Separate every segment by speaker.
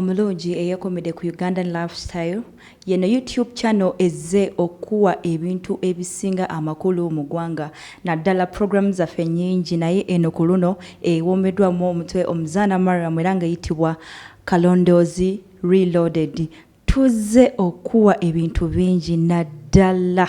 Speaker 1: omulungi eyakomedde ku Ugandan Lifestyle. Yeno YouTube channel ezze okuwa ebintu ebisinga amakulu mu ggwanga. Naddala programs zaffe nnyingi naye eno ku luno ewomeddwamu omutwe omuzaana Mariam era nga yitibwa Kalondoozi Reloaded. Tuzze okuwa ebintu bingi naddala.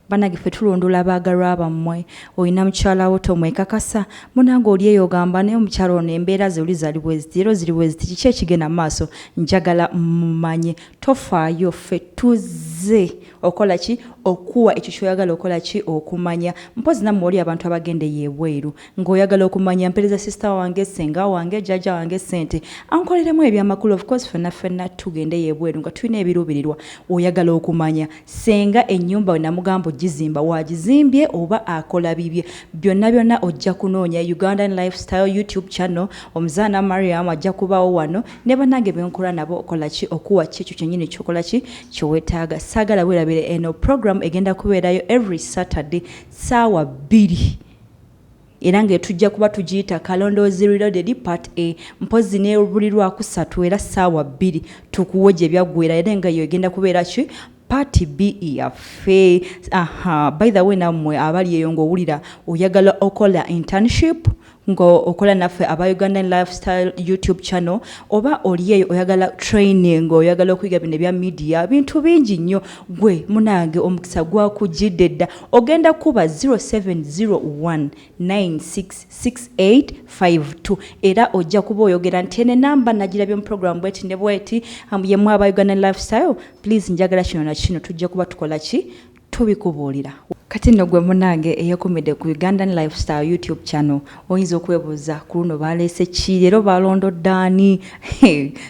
Speaker 1: Banage ffe tulondola abaagalwa bammwe olina mukyala wo tomwekakasa munange oli eyo ogamba naye omukyala ono embeera ze oli zali bweziti era ziri bweziti kiki ekigenda mu maaso njagala mumanye tofaayo ffe tuzze okola ki okuwa ekyo kyoyagala okola ki okumanya mpozi nammwe oli abantu abagende yebweru ng'oyagala okumanya mpereza sister wange ssenga wange jjajja wange ssente ankoleremu ebyamakulu of course ffenna tugende yebweru nga tulina ebiruubirirwa oyagala okumanya ssenga ennyumba we namugamba ogizimba wagizimbye oba akola bibye byonna ojja kunoonya Ugandan Lifestyle YouTube channel omuzaana Mariam ajja kubaawo wano ne bannange benkola nabo okola ki okuwa ki ekyo kyennyini kyokola ki kyowetaaga saagala weerabire eno program egenda kubeerayo every Saturday saawa 2 era nga tujja kuba tugiyita Kalondoozi Reloaded Part A mpozi ne buli lwakusatu era saawa 2 tukuwo gye byaggwera era nga yo egenda kubeera ki Part B yaffe. By the way namwe abali eyo ng'owulira oyagala okola internship ng'okola naffe aba Ugandan Lifestyle YouTube channel oba oli eyo oyagala training oyagala okuyiga bino ebya media bintu bingi nnyo gwe munange omukisa gwakujjidde dda ogenda kuba 0701966852 era ojja kuba oyogera nti ene namba nagirabye mu program bweti ne bweti yemmwe aba Ugandan Lifestyle please njagala kino na kino tujja kuba tukola ki tubikubuulira. Kati nno gwe munange eyakomedde ku Ugandan Lifestyle YouTube channel oyinza okwebuuza ku luno baleese ki leero balondodde ani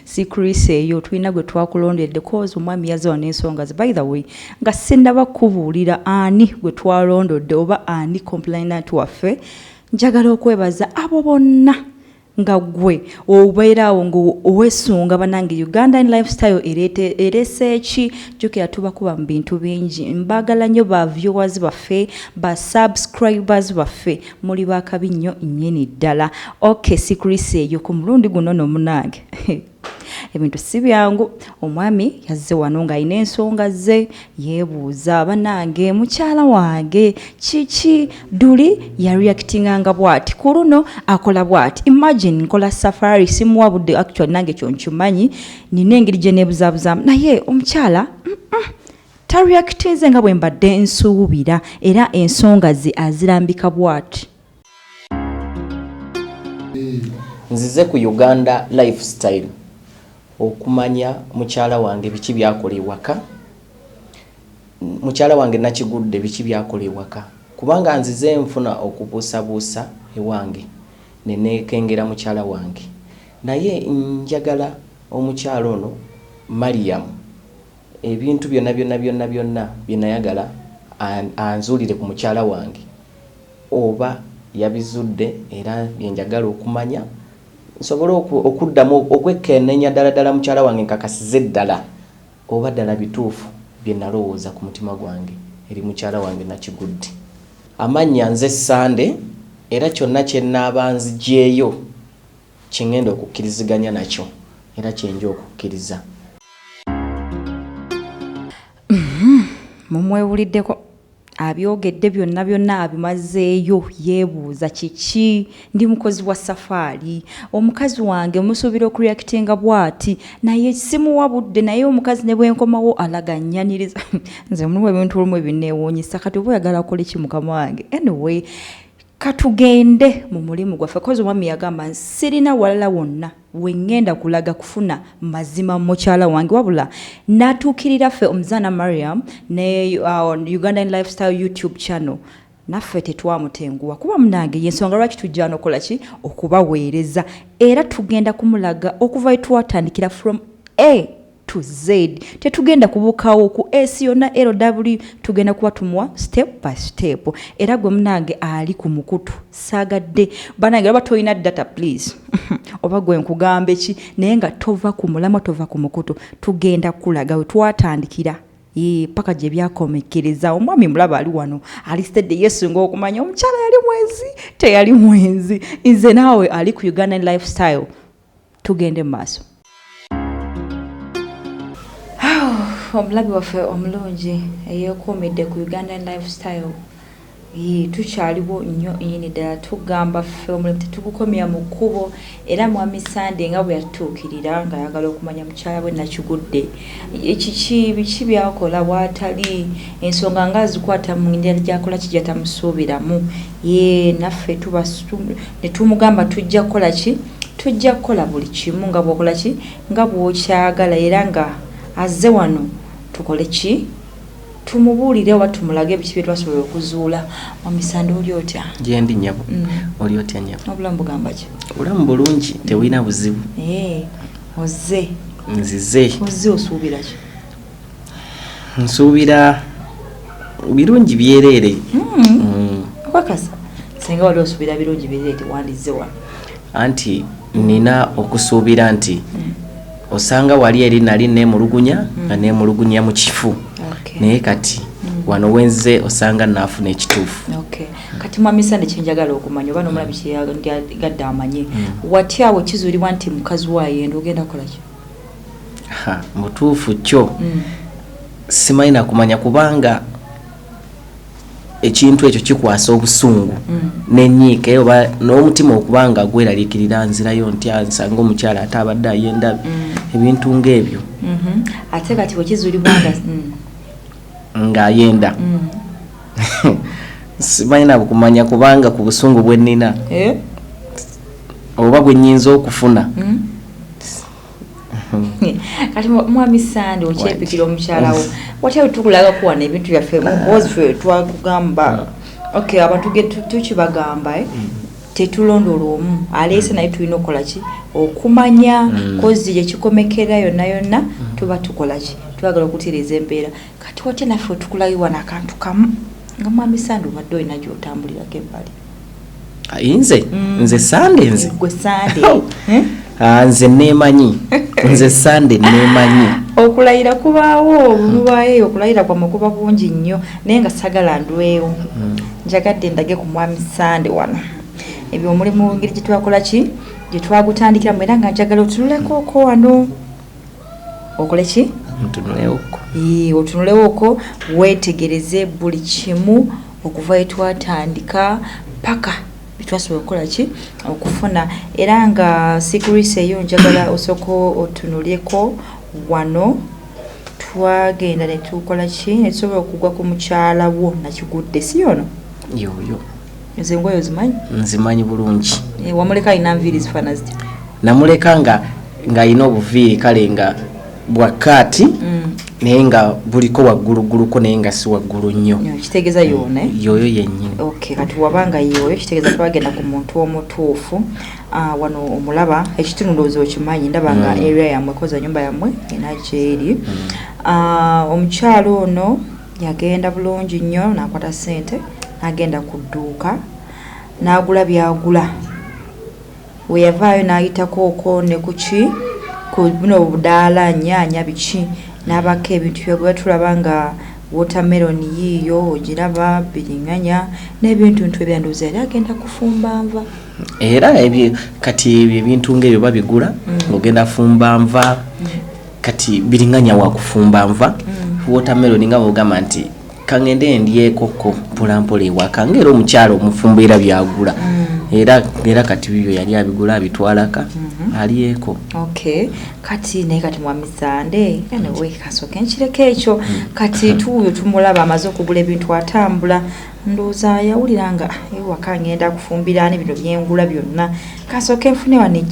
Speaker 1: secret eyo tulina gwe twakulondedde cause omwami yazawa n'ensonga ze by the way nga sinnaba kubuulira ani gwe twalondodde oba ani complainant waffe njagala okwebaza abo bonna nga gwe obeeraawo ng'oweesunga banange Ugandan Lifestyle erese eki jjukira tubakuba mu bintu bingi mbaagala nnyo ba viewers baffe ba subscribers baffe muli baakabi nnyo nnyini ddala okay secret eyo ku mulundi guno no munange ebintu si byangu omwami yazze wano ng'alina ensonga ze yeebuuza banange mukyala wange kiki duli yareactinganga bw'ati ku luno akola bw'ati imagine nkola safari simuwabudde actually nange kyo nkimanyi nina engeri gye neebuzaabuzamu naye omukyala tareactinze nga bwe mbadde nsuubira era ensonga ze azirambika bw'ati.
Speaker 2: Nzize ku Uganda Lifestyle okumanya mukyala wange biki byakolebwaka mukyala wange nakigudde biki byakolebwaka kubanga nzize nfuna okubuusabuusa ewange nenekengera mukyala wange naye njagala omukyala ono Mariam ebintu byonna byenayagala anzuulire ku mukyala wange oba yabizudde era byenjagala okumanya nsobola okuddamu okwekenneenya ddala mukyala wange nkakasize ddala oba ddala bituufu bye nalowooza ku mutima gwange eri mukyala wange nakigudde. Amannya nze Sande era kyonna kye nnaaba nzigyeyo kye okukkiriziganya nakyo era kyenja okukkiriza.
Speaker 1: Mumwewuliddeko abyogedde byonna abimazeeyo yeebuuza kiki ndi mukozi wa safaari omukazi wange musuubira okureactinga bw'ati naye simuwabudde naye omukazi ne bwenkomawo alaganyaniriza nze mulimu ebintu olumu ebinneewuunyisa kati oba oyagala akole ki mukama wange anyway katugende mu mulimu gwaffe kozi omwami yagamba sirina walala wonna wengenda kulaga kufuna mazima mukyala wange wabula natuukirira ffe omuzaana Mariam ne Ugandan Lifestyle YouTube channel naffe tetwamutenguwa kuba munange yensonga lwaki tujja nokola ki okubaweereza era tugenda kumulaga okuva twatandikira from A to Z tetugenda kubukawo ku S yonna LW tugenda kuba tumuwa step by step era gwe munange ali ku mukutu saagadde banange oba toyina data please oba gwe nkugambe ki naye nga tova ku mulamwa tova ku mukutu tugenda kulaga we twatandikira paka gye byakomekereza omwami mulaba ali wano alistedde Yesu ng'okumanya omukyala yali mwenzi teyali mwenzi nze naawe ali ku Ugandan Lifestyle tugende maaso. omulabi waffe omulungi eyeekuumidde ku Ugandan lifestyle tukyaliwo nnyo nyini ddala tugamba ffe omulimu tetugukomya mu kkubo era mwami Sande nga bwe yatuukirira ng'ayagala okumanya mukyala we nakigudde biki byakola bw'atali ensonga nga zikwata mu ndera gyakola kijatamusuubiramu naffe ne tumugamba tujja kukola ki tujja kukola buli kimu nga bw'okola ki nga bw'okyagala era nga azze wano tukole ki tumubuulire oba tumulage biki bye twasobola okuzuula. Mwami Sande oli otya?
Speaker 2: Gyendi nnyabo. Oli otya nnyabo?
Speaker 1: Obulamu bugamba ki?
Speaker 2: Obulamu bulungi tewulina buzibu.
Speaker 1: Ozze.
Speaker 2: Nzize.
Speaker 1: Ozze osuubira ki?
Speaker 2: Nsuubira birungi byereere.
Speaker 1: Wakasa singa wali osuubira birungi byereere tewandizze wano.
Speaker 2: Anti nina okusuubira nti osanga wali eri nali neemulugunya nga neemulugunya mu kifu. Naye kati wano wenze osanga naafuna ekituufu.
Speaker 1: Kati mwami Sande kyenjagala okumanya oba n'omulabi kyeyagadde amanye watya awo kizuulibwa nti mukazi waayenda ogenda kukola ki?
Speaker 2: Mutuufu kyo simanyi na kumanya kubanga ekintu ekyo kikwasa obusungu n'ennyiike oba n'omutima okubanga gweraliikirira nzirayo ntya nsanga omukyala ate abadde ayenda ebintu ng'ebyo.
Speaker 1: Ate kati bwe kizuulibwa
Speaker 2: ng'ayenda simanyi na kumanya kubanga ku busungu bwe nnina oba bwe nnyinza okufuna.
Speaker 1: Kati mwami Sande okyepikira omukyala wo watya tukulagako wano ebintu byaffe mukozi ffe twakugamba abantu tukibagamba tetulondola omu aleese naye tulina okukola ki okumanya kozi gyekikomekera yonna yonna tuba tukola ki twagala okutereeza embeera. Kati watya naffe otukulabibwa n'akantu kamu nga mwami Sande obadde olina gy'otambulirako ebbali.
Speaker 2: Nze Sande nze
Speaker 1: gwe Sande
Speaker 2: nze neemanyi nze Sande neemanyi.
Speaker 1: Okulayira kubaawo mubaayo okulayira kwammwe kuba bungi nnyo naye nga sagala ndwewo njagadde ndage ku mwami Sande wano ebyo omulimu ngeri gye twakola ki gye twagutandikiramu era nga njagala otunulekooko wano okole ki otunulewooko weetegereze buli kimu okuva we twatandika paka bitwasobola okukola ki okufuna era nga sikurisi eyo njagala osooka otunulyeko wano twagenda ne tukola ki ne tusobola okugwa ku mukyala wo nakigudde si yono
Speaker 2: yoyo
Speaker 1: nze ngoyo zimanyi
Speaker 2: nzimanyi bulungi.
Speaker 1: Wamuleka alina nviiri zifaana zitya?
Speaker 2: Namuleka ng'alina obuviiri kale nga bwakaati naye nga buliko wagguluguluko naye nga si waggulu nnyo.
Speaker 1: Kitegeeza yoona
Speaker 2: yoyo yennyini.
Speaker 1: Kati wabanga yoyo kitegeeza twagenda ku muntu omutuufu wano omulaba ekitundu ndowooza okimanyi ndaba nga area yammwe koza nyumba yammwe ena gyeri. Omukyalo ono yagenda bulungi nnyo n'akwata ssente n'agenda ku dduuka n'agula byagula we yavaayo n'ayitako okwo ne kuki ku buno obudaala nnyaanya biki n'abako ebintu byagula tulaba nga watermelon yiiyo ogiraba biringanya n'ebintu ebyanduuza yali agenda kufumba nva
Speaker 2: era kati ebyo ebintu ng'ebyo babigula ng'ogenda fumba nva kati biringanya wakufumba nva watermelon nga bw'ogamba nti kangende ndyekoko mpolampola ewaka ng'era omukyalo omufumbiira byagula era kati bibyo yali abigula abitwalaka alyeko.
Speaker 1: Kati naye kati mwami Sande newe kasooka nkireko ekyo kati tuuyo tumulaba amaze okugula ebintu atambula ndowooza yawulira nga ewaka ngenda kufumbira ne bino byengula byonna kasooka enfune wano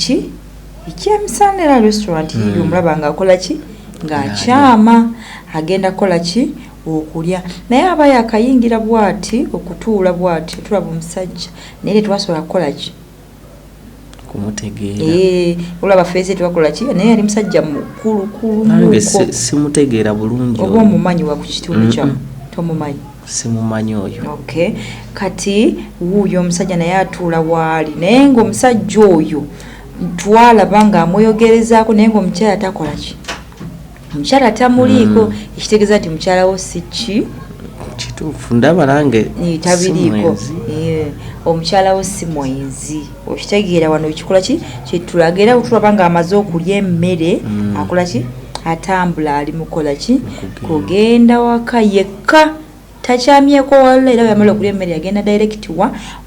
Speaker 1: ekyemisandera restaurant yiyo omulaba ng'akola ki ng'akyama agenda kukola ki okulya naye aba yakayingira bwati okutuula bwati tulaba omusajja naye tetwasobola kukola ki
Speaker 2: kumutegeera.
Speaker 1: Olaba feesi twakola ki naye yali musajja mukulukulu
Speaker 2: nange simutegeera bulungi
Speaker 1: oba omumanyi wa ku kitundu kyamu tomumanyi?
Speaker 2: Simumanyi oyo.
Speaker 1: Kati wuuyo omusajja naye atuula waali naye ng'omusajja oyo twalaba ng'amweyogerezaako naye ng'omukyala takola ki omukyala tamuliiko ekitegeeza nti mukyala wo si ki
Speaker 2: kituufu ndaba nange
Speaker 1: tabiriiko omukyala wo si mwenzi okitegeera wano ekikola ki kyetulaga era tulaba nga amaze okulya emmere akola ki atambula ali mukola ki kugenda waka yekka takyamyeko wala era yamala okulya emmere yagenda direct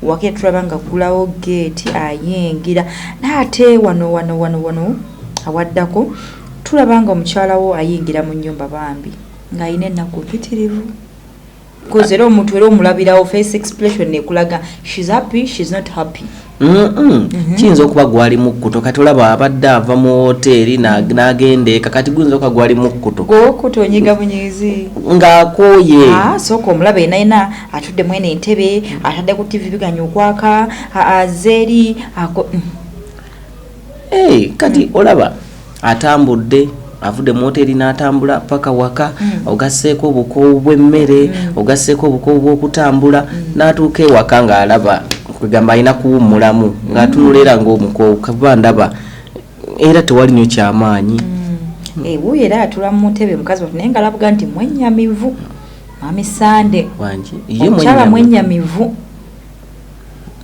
Speaker 1: waka tulaba nga gulawo gate ayingira naate wano awaddako tulaba nga omukyala wo ayingira mu nnyumba bambi ng'ayina ennaku mpitirivu because era omuntu era omulabirawo face expression ekulaga she's happy she's not happy.
Speaker 2: Kiyinza okuba gwali mukkuto kati olaba abadde ava mu hoteeri n'agenda eka kati guyinza okuba gwali mukkuto
Speaker 1: gw'okkuto onyiga bunyizi
Speaker 2: ng'akooye
Speaker 1: sooka omulaba yenayina atudde mwene entebe atadde ku tv biganya okwaka azeeri
Speaker 2: kati olaba atambudde avudde mu hoteeri n'atambula paka waka ogasseeko obukoowu bw'emmere ogasseeko obukoowu bw'okutambula n'atuuka ewaka ng'alaba kwegamba alina kuwummulamu ng'atunulera ng'omukoowu kaba ndaba era tewali nnyo kyamaanyi
Speaker 1: wuuyo era atula mu ntebe mukazi watu naye ng'alabuga nti mwennyamivu mami Sande omukyala mwennyamivu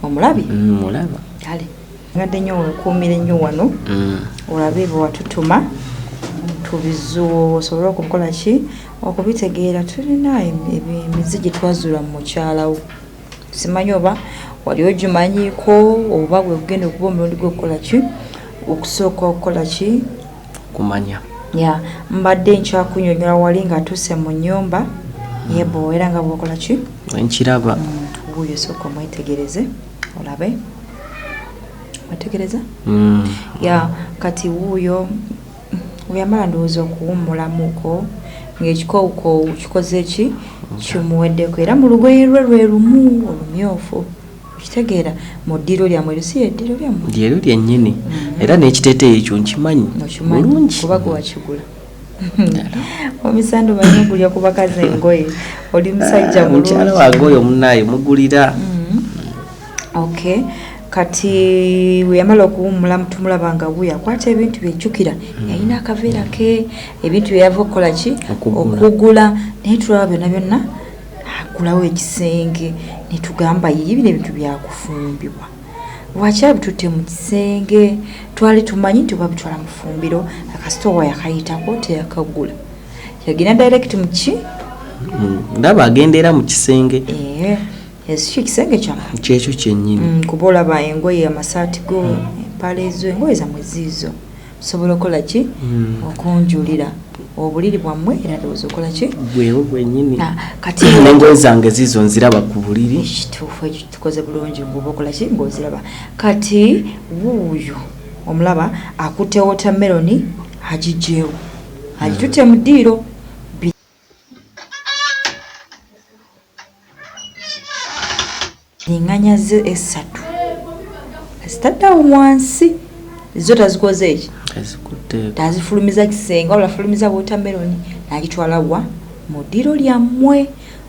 Speaker 1: omulabi
Speaker 2: mulaba
Speaker 1: kale ngadde nnyo okuumira ennyo wano olabe bwe watutuma tubizuo osobole okukola ki okubitegeera tulina emizi gye twazuula mu mukyalawo simanyi oba wali ogimanyiiko oba bwe kugenda okuba omulundi gw'okukola ki okusooka okukola ki
Speaker 2: kumanya
Speaker 1: mbadde nkyakunyonyola wali ng'atuuse mu nnyumba yebo era nga bw'okola ki
Speaker 2: nkiraba
Speaker 1: wuuyo sooka omwetegereze olabe wetegereza kati wuuyo yamala ndowooza okuwummulamuko ng'ekikoowukoowu kikoze eki kimuweddeko era mu lugoye lwe lwe lumu olumyufu okitegeera mu ddiro lyammwe lusi eddiro lyammwe
Speaker 2: lyero lyennyini era n'ekiteeteeyi ekyo nkimanyi bulungi
Speaker 1: kuba gwe wakigula omisando balina ogulya ku bakazi engoye oli musajja mulungi
Speaker 2: mukyala wange oyo munnaayo mugulira
Speaker 1: kati we yamala okuwummula tumulaba nga buya akwata ebintu byejjukira yalina akaveera ke ebintu byeyava okukola ki okugula naye tulaba byonna agulawo ekisenge netugamba yiye bino ebintu byakufumbibwa lwaki abitutte mu kisenge twali tumanyi nti oba bitwala mu fumbiro akasitowa yakayitako teyakagula yagenda direct mu ki
Speaker 2: ndaba agendera mu kisenge
Speaker 1: ekyo kisenge kyammwe
Speaker 2: kyekyo kyennyini
Speaker 1: kuba olaba engoye amasaati go empale ezo engoye zammwe ziizo osobola okukola ki okunjulira obuliri bwammwe era ndowooza okola ki
Speaker 2: bwewo bwennyini
Speaker 1: kati
Speaker 2: n'engoye zange ziizo nziraba ku buliri
Speaker 1: ekituufu ekyo tukoze bulungi ngoba okola ki ng'oziraba kati wuuyo omulaba akutte watermeloni agiggyeewo agitutte mu ddiiro biringanya ze esatu zitaddawo wansi zo tazikoze eki tazifulumiza kisenge wabula afulumiza watermeloni n'agitwala wa mu ddiro lyammwe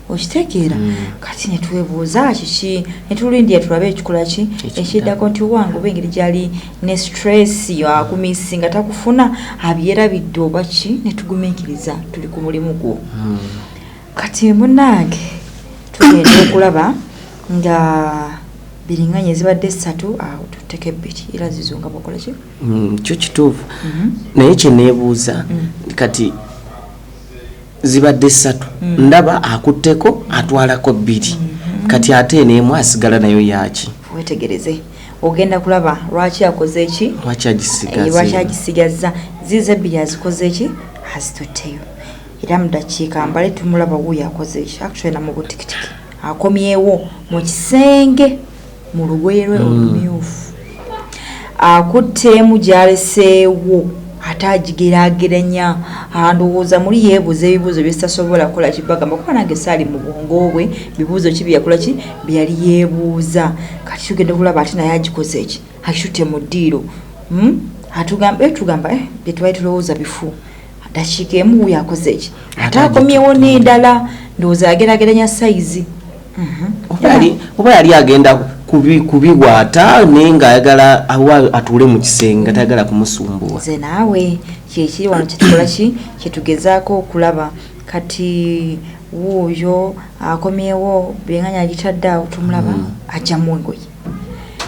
Speaker 1: okitegeera kati netwebuuza kiki netulindira tulabe ekikola ki ekiddako nti wange oba engeri gyali ne stress akumisi nga takufuna abyerabidde oba ki netugumiikiriza tuli ku mulimu gwo kati munnange tugenda okulaba nga biringanye zibadde 3 awo tuteke 2 era zizunga bokola ki
Speaker 2: kyo kituufu naye kyeneebuuza kati zibadde 3 ndaba akutteko atwalako 2 kati ate n'emu asigala nayo yaki
Speaker 1: wetegereze ogenda kulaba lwaki akoze eki lwaki agisigaza zize 2 azikoze eki azitotteyo era mu dakiika mbale tumulaba wuuyo akoze eki actually namu butikitiki akomyewo mu kisenge mu lugoye lwe olumyufu akuttemu gyaleseewo ate agigeraageranya andowooza muli yeebuuza ebibuuzo byesitasobola kukola kibagamba kuba nange saali mu bwongo bwe bibuuzo ki byeyakola ki byeyali yeebuuza kati tugenda okulaba ate naye agikoze eki akitutte mu ddiiro tugamba byetubali tulowooza bifu dakiika emu wuuyo akoze eki ate akomyewo n'endala ndowooza ageraageranya sayizi
Speaker 2: oba yali agenda kubiwaata naye ng'ayagala awa atuule mu kisenge atayagala kumusumbuwa
Speaker 1: ze naawe kyekiri wano kyetukola ki kyetugezaako okulaba kati wuuyo akomyewo biringanya agitadde awo tumulaba ajjamu engoye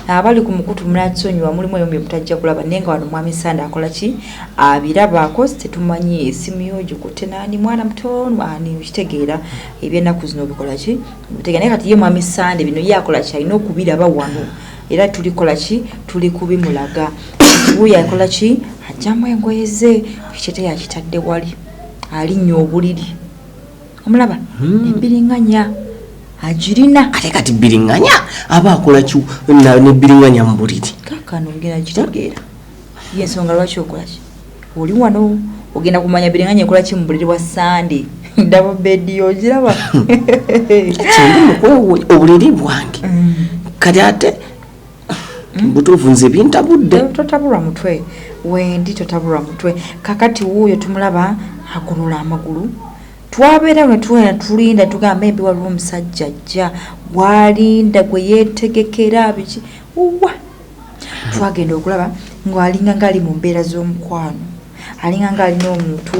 Speaker 1: abali ku mukutu mulatsonyiwa mulimu eyo mutajja kulaba nenga wano mwami Sande akola ki abirabako tetumanyi esimu yojo kutenani mwana mutono ani ukitegeera ebyenaku zino bikola ki mutegane kati ye mwami Sande bino yakola ki alina okubiraba wano era tulikola ki tuli kubimulaga uya akola ki ajjamu engoye ze ekite yakitadde wali alinnyo obuliri omulaba ebiringanya ajirina
Speaker 2: ate kati biringanya aba akola ki ne biringanya mu buliri
Speaker 1: kakano ngena kitegeera yensonga lwaki okola ki oli wano ogenda kumanya biringanya ekola ki mu buliri wa Sande ndabo bedi ogiraba
Speaker 2: kyendi mukwewe obuliri bwange kati ate butuufu nze bintabudde
Speaker 1: totabulwa mutwe wendi totabulwa mutwe kakati wuuyo tumulaba agolola amagulu twabeera ne tulinda tugamba embi waliwo omusajja ajja walinda gwe yeetegekera biki uwa twagenda okulaba ng'alinga ngaali mu mbeera z'omukwano alinga ng'alina omuntu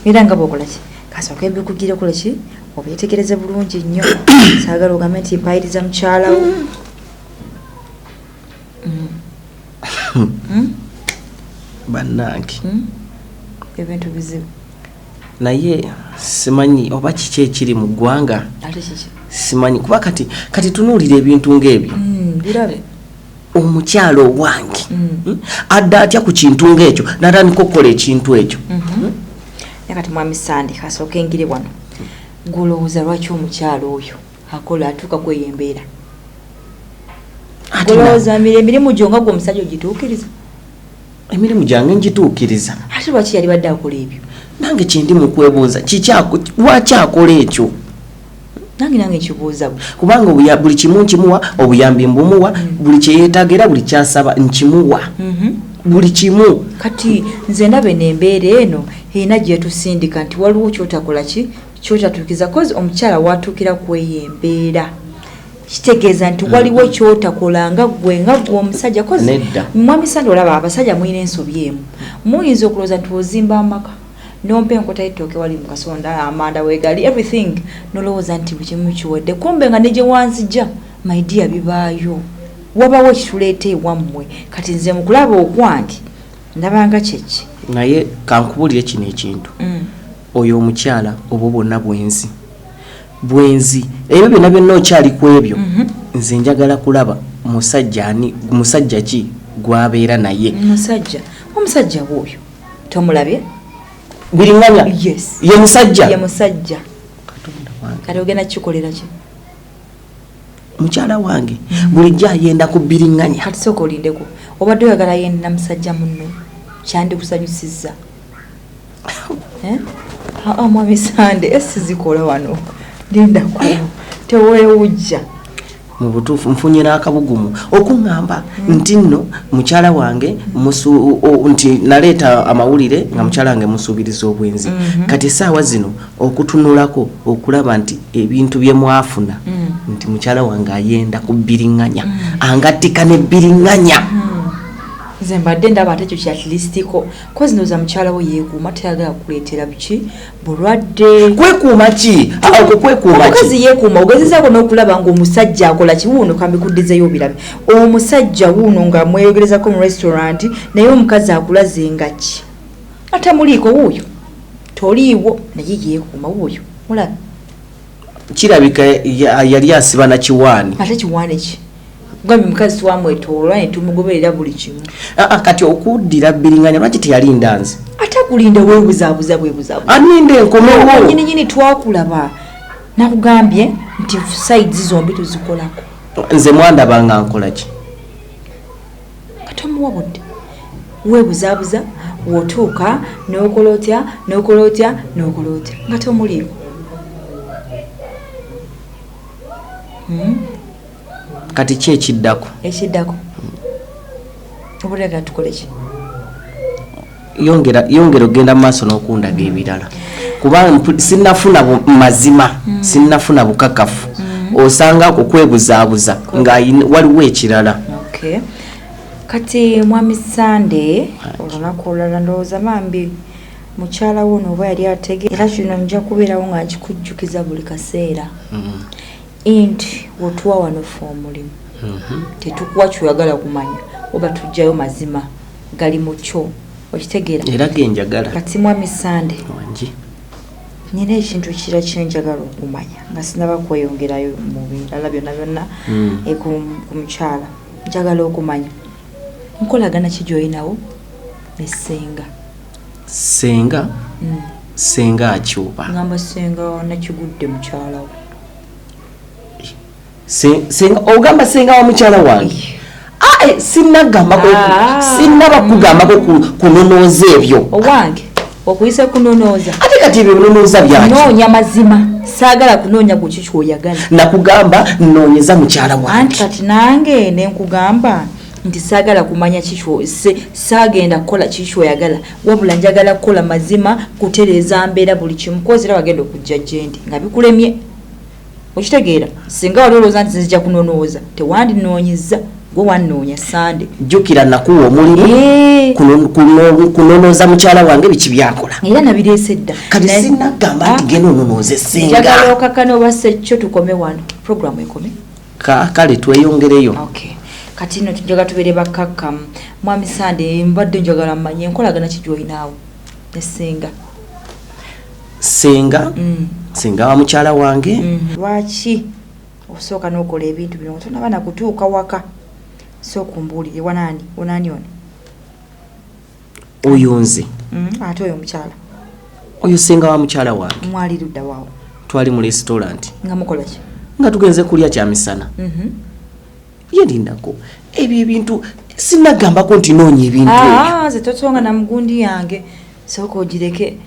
Speaker 1: era nga bwokola ki kasooka ebikugira okola ki obyetegereze bulungi nnyo saagala ogambe nti mpayiriza mukyalawo
Speaker 2: bannange
Speaker 1: ebintu bizibu
Speaker 2: naye simanyi oba kiki ekiri mu ggwanga
Speaker 1: ate kiki
Speaker 2: simanyi kuba kati tunuulira ebintu ng'ebyo
Speaker 1: birabe
Speaker 2: omukyalo owange adda atya ku kintu ng'ekyo natandika okukola ekintu ekyo
Speaker 1: nakati mwami Sande kasooka engire wano golowooza lwaki omukyalo oyo akola atuuka kweyembeera golowooza emirimu gyo nga gwe omusajja ogituukiriza
Speaker 2: emirimu gyange ngituukiriza
Speaker 1: ate lwaki yali badde akola ebyo
Speaker 2: nange kyendi mu kwebuuza lwaki akola ekyo
Speaker 1: nange nkibuuza
Speaker 2: kubanga buli kimu nkimuwa obuyambi mbumuwa buli kyeyeetaaga era buli kyasaba nkimuwa buli kimu
Speaker 1: kati nze ndabe n'embeera eno erina gyetusindika nti waliwo kyotakola ki kyotatuukiza kozi omukyala watuukira kweyembeera kitegeeza nti waliwo kyotakola nga gwe omusajja kozi mwami Sande olaba abasajja muyina ensobi emu muyinza okulowooza nti ozimba amaka nompe enkota y'ettooke wali mu kasonda amanda weegali everything nolowooza nti buli kimu kiwedde kumbe nga ne gye wanzijja my dear bibaayo wabawo ekituleeta ewammwe kati nze mu kulaba okwange ndabanga kyeki
Speaker 2: naye kankubulire kino ekintu oyo omukyala oba bonna bwenzi ebyo byonna byonna okyali ku ebyo nze njagala kulaba musajja ki gwabeera naye
Speaker 1: omusajja bw'oyo tomulabye
Speaker 2: biringanya
Speaker 1: yes
Speaker 2: ye musajja
Speaker 1: katonda wange kati ogenda kikolera ki
Speaker 2: mukyala wange bulijjo ayenda ku biringanya
Speaker 1: kati sooka olindeko obadde oyagala yenda musajja munno kyandikusanyusizza mwami Sande esizikola wano lindako teweewujja
Speaker 2: mu butuufu nfunye n'akabugumu okuŋŋamba nti nno mukyala wange nti naleeta amawulire nga mukyala wange musuubiriza obwenzi kati essaawa zino okutunulako okulaba nti ebintu bye mwafuna nti mukyala wange ayenda ku biringanya angattika ne biringanya
Speaker 1: nze mbadde ndaba ate ekyo kyatulistiko kozi ndowooza mukyala we yeekuuma tayagala kuleetera biki bulwadde
Speaker 2: kwekuuma ki okwo kwekuuma
Speaker 1: omukazi yeekuuma ogezezaako n'okulaba ng'omusajja akola kiwuuno kambikuddizeyo obirabe omusajja wuuno nga mweyogerezako mu restaurant naye omukazi akulaze nga ki atamuliiko wuuyo toliiwo naye yeekuuma wuuyo mulabe
Speaker 2: kirabika yali asiba na kiwaani
Speaker 1: ate kiwaani ki gambi mukazi twamwetoolwa ne tumugoberera buli kimu
Speaker 2: kati okuddira biringanya lwaki teyalinda nze
Speaker 1: ate kulinda weebuzaabuza
Speaker 2: aninda enkomewo
Speaker 1: nyini twakulaba nakugambye nti sides zombi tuzikolako
Speaker 2: nze mwandaba nga nkola ki
Speaker 1: kati omuwabudde weebuzaabuza wotuuka n'okola otya nga tomuliiwo
Speaker 2: kati ki ekiddako
Speaker 1: obulaga tukole ki
Speaker 2: yongera ogenda mu maaso n'okundaga ebirala kuba sinnafuna mazima sinnafuna bukakafu osanga okukwebuzaabuza nga waliwo ekirala
Speaker 1: kati mwami Sande olunaku olulala ndowooza mambi mukyala wo nooba yali atege era kino nja kubeerawo nga nkikujjukiza buli kaseera nti wotuwa wano fe omulimu tetukuwa kyoyagala kumanya oba tujjayo mazima gali mu kyo okitegeera
Speaker 2: era genjagala
Speaker 1: kati mwami Sande
Speaker 2: wangi
Speaker 1: nina ekintu kira kyenjagala okumanya nga sinaba kweyongerayo mu birala byonna ku mukyala njagala okumanya nkolagana ki gy'olinawo ne ssenga ssenga akyuba ngamba ssenga nakigudde mukyala we
Speaker 2: senga ogamba senga wa mukyala wange sinnagambako sinnabakugambako kunonooza ebyo
Speaker 1: owange okuyisa kunonooza
Speaker 2: ate kati ebyo binonooza byaki
Speaker 1: noonya mazima saagala kunoonya ku kiki oyagala
Speaker 2: nakugamba nnoonyeza mukyala wange
Speaker 1: anti kati nange nenkugamba nti saagala kumanya saagenda kukola kiki oyagala wabula njagala kukola mazima kutereeza mbeera buli kimu kozi era wagenda okujja gyendi nga bikulemye okitegeera singa wali olowooza nti nzija kunonooza tewandinoonyeza gwe wannoonya Sande
Speaker 2: jjukira nakuwa omulimu kunonooza mukyala wange biki byakola
Speaker 1: era nabireese dda
Speaker 2: kati sinnagamba nti genda ononooze ssenga
Speaker 1: njagala okakkana oba sekyo tukome wano programu ekome
Speaker 2: kale tweyongereyo
Speaker 1: okay kati no tujjaga tubeere bakkakkamu mwami Sande mbadde njagala mmanye enkolagana ki gy'olinaawo ne ssenga senga wa mukyala wange lwaki osooka n'okola ebintu bino tonaba nakutuuka waka sookumbuulire wanaani ono
Speaker 2: oyo nze
Speaker 1: ate oyo omukyala
Speaker 2: oyo senga wa mukyala wange
Speaker 1: mwali ludda waawo
Speaker 2: twali mu restaurant
Speaker 1: nga mukola ki
Speaker 2: nga tugenze kulya kyamisana yelindako ebyo ebintu sinnagambako nti noonya ebintu
Speaker 1: ze totonga na mugundi yange sooka ogireke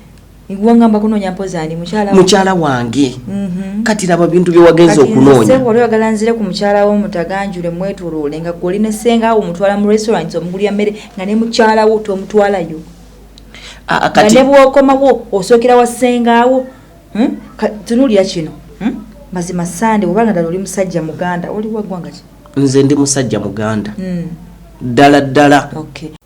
Speaker 1: ngwangamba kunoonya mpozi ani
Speaker 2: mukyala wange kati raba bintu byewagenza okunoonya
Speaker 1: wali oyagala nzire ku mukyala wo mutaganjule mwetuluule nga gwe olina ssenga wo omutwala mu restaurant omugulya mmere nga ne mukyala wo tomutwalayo nga ne bwokomawo osookera wa ssenga wo tunuulira kino mazima Sande obanga ddala oli musajja muganda oli wa ggwanga ki
Speaker 2: nze ndi musajja muganda ddala ddala
Speaker 1: okay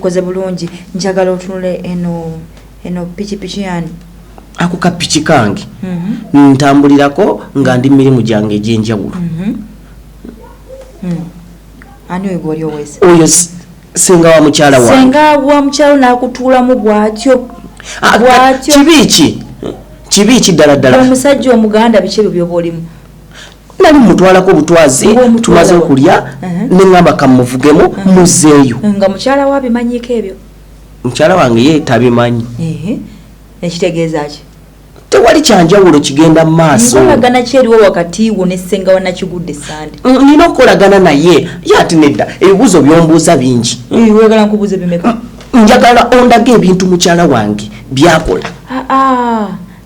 Speaker 1: tukoze bulungi njagala otunule eno pichi yani
Speaker 2: ako kapiki kange ntambulirako nga ndi mirimu gyange egy'enjawulo
Speaker 1: ani oyo gwali owese
Speaker 2: oyo senga wa mukyala wange
Speaker 1: senga wa mukyala nakutuulamu bwatyo
Speaker 2: kibiki ddala ddala
Speaker 1: omusajja omuganda biki ebyo byoba olimu
Speaker 2: nali mutwalako obutwazi tumaze okulya neŋŋamba kamuvugemu muzeeyo
Speaker 1: nga mukyala wa bimanyiko ebyo
Speaker 2: mukyala wange ye tabimanyi
Speaker 1: ekitegeeza ki
Speaker 2: tewali kyanjawulo kigenda mu maaso
Speaker 1: nkolagana ki eriwo wakati wo ne ssenga wa nakigudde Sande
Speaker 2: nina okukolagana naye ye ati nedda ebibuuzo byombuuza bingi
Speaker 1: wegala nkubuuza bimeka
Speaker 2: njagala ondaga ebintu mukyala wange byakola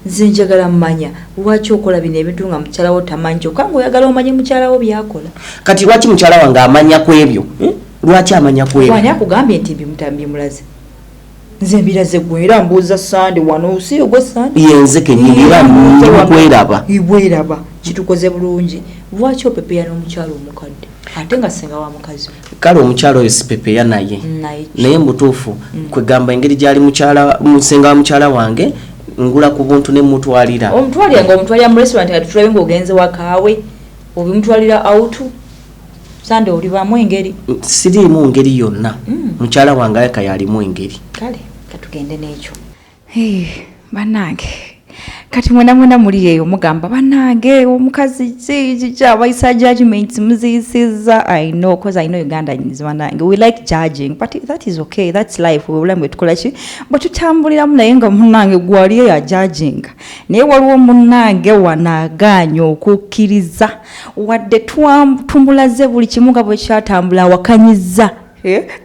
Speaker 1: nze njagala mmanya lwaki okola bino ebintu nga mukyala wo tamanyi kyokka ngaoyagala omanye mukyala wo byakola
Speaker 2: kati lwaki mukyala wange amanya ku ebyo lwaki amanya ku ebyo
Speaker 1: wani akugambye nti mbimulaze nze mbiraze gwe era mbuuza Sande wano si ogwe Sande
Speaker 2: yenze kenyinira mukweraba
Speaker 1: ibweraba kitukoze bulungi lwaki opepeya n'omukyala omukadde ate nga ssenga wa mukazi
Speaker 2: kale omukyala oyo sipepeya naye naye mutuufu kwegamba engeri gyali musenga wa mukyala wange ngula ku buntu ne mutwalira
Speaker 1: omutwalira nga omutwalira mu restaurant nga tutulabe ng'ogenze wakaawe obimutwalira out Sande olibamu engeri
Speaker 2: siriimu ngeri yonna mukyala wange ayeka yalimu engeri
Speaker 1: kale katugende n'ekyo bannange kati mwena muri eyo mugamba banange omukazi kya bayisa judgments muziyisiza. I know because I know Ugandans banange we like judging, but that is okay, that's life. We ulamwe tukola ki but tutambulira munaye nga munange gwali ya judging naye waliwo munange wanaganya okukkiriza wadde tumbulaze buli kimu nga bwe kyatambula wakanyiza.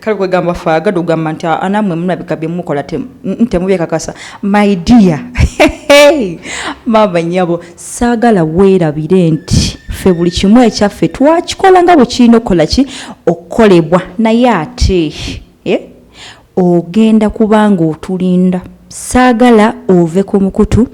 Speaker 1: Kale kwegamba faaga dugamba nti anamwe munabika bye mukola temubye kakasa. My dear mama nyabo saagala weerabire nti ffe buli kimu ekyaffe twakikola nga bwe kirina okukola ki okukolebwa naye ate ogenda kubanga otulinda. Saagala ove ku mukutu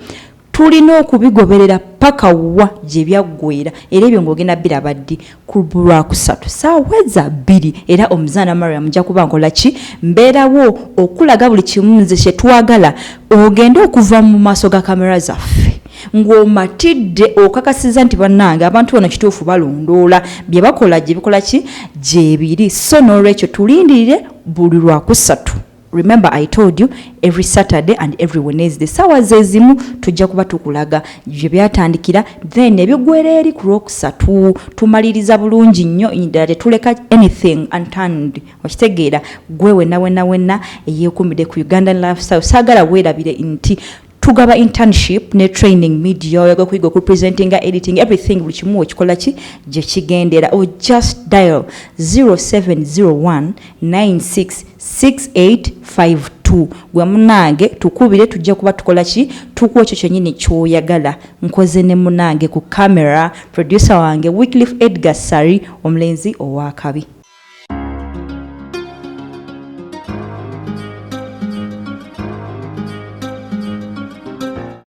Speaker 1: tulina okubigoberera paka wa gye byaggweera era ebyo ng'ogenda biraba ddi ku Lwakusatu ssaawa za 2 era omuzaana Mariam nja kuba nkola ki mbeerawo okulaga buli kimu nze kye twagala ogende okuva mu maaso ga kamera zaffe ng'omatidde okakasiza nti bannange abantu bano kituufu balondoola bye bakola gye bikola ki gye biri. So n'olwekyo tulindirire buli Lwakusatu. Remember I told you every Saturday and every Wednesday sawa zezimu tujja kuba tukulaga gye byatandikira then ebyogwera eri ku Lwokusatu tumaliriza bulungi nnyo indala tuleka anything unturned. Okitegeera gwe wenna eyekumide ku Ugandan lifestyle saagala weerabire nti tugaba internship ne training media yago kuyiga ku presenting editing everything buli kimu okikola ki gye kigendera or just dial 0701 966852 gwe munange tukubire tujja kuba tukola ki tukuwa ekyo kyennyini kyoyagala. Nkoze ne munange ku camera producer wange Wycliffe Edgar Sari omulenzi owakabi.